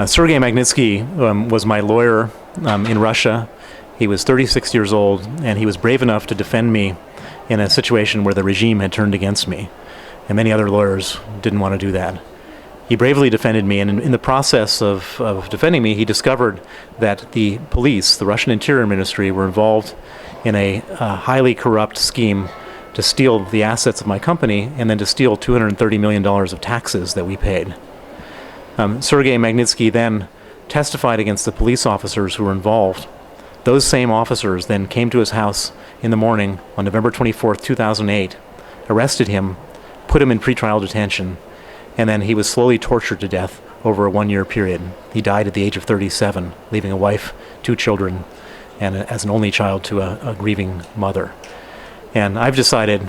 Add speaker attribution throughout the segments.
Speaker 1: Sergei Magnitsky was my lawyer in Russia. He was 36 years old, and he was brave enough to defend me in a situation where the regime had turned against me, and many other lawyers didn't want to do that. He bravely defended me, and in the process of defending me, he discovered that the police, the Russian Interior Ministry, were involved in a highly corrupt scheme to steal the assets of my company and then to steal $230 million of taxes that we paid. Sergei Magnitsky then testified against the police officers who were involved. Those same officers then came to his house in the morning on November 24th, 2008, arrested him, put him in pretrial detention, and then he was slowly tortured to death over a 1-year period. He died at the age of 37, leaving a wife, 2 children, and as an only child to a grieving mother. And I've decided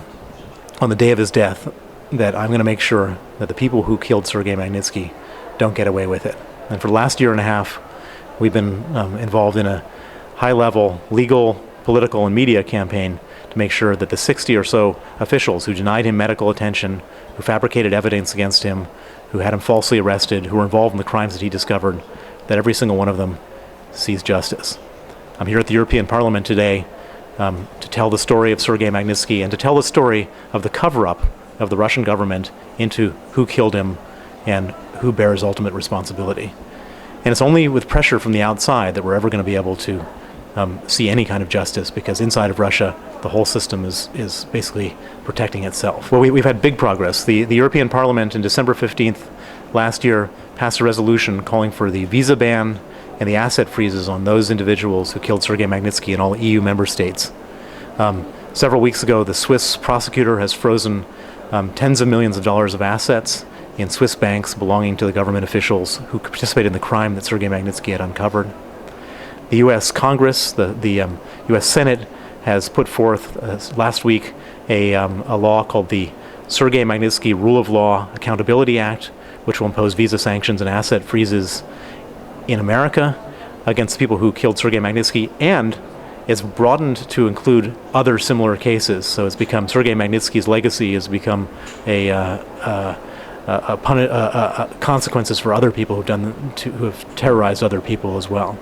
Speaker 1: on the day of his death that I'm going to make sure that the people who killed Sergei Magnitsky don't get away with it. And for the last year and a half, we've been involved in a high-level legal, political, and media campaign to make sure that the 60 or so officials who denied him medical attention, who fabricated evidence against him, who had him falsely arrested, who were involved in the crimes that he discovered, that every single one of them sees justice. I'm here at the European Parliament today to tell the story of Sergei Magnitsky and to tell the story of the cover-up of the Russian government into who killed him and who bears ultimate responsibility. And it's only with pressure from the outside that we're ever going to be able to see any kind of justice, because inside of Russia, the whole system is basically protecting itself. Well, we've had big progress. The European Parliament on December 15th last year passed a resolution calling for the visa ban and the asset freezes on those individuals who killed Sergei Magnitsky in all EU member states. Several weeks ago, the Swiss prosecutor has frozen tens of millions of dollars of assets in Swiss banks belonging to the government officials who participated in the crime that Sergei Magnitsky had uncovered. The U.S. Congress, the U.S. Senate, has put forth last week a law called the Sergei Magnitsky Rule of Law Accountability Act, which will impose visa sanctions and asset freezes in America against people who killed Sergei Magnitsky, and it's broadened to include other similar cases. So it's become, Sergei Magnitsky's legacy has become consequences for other people who have terrorized other people as well.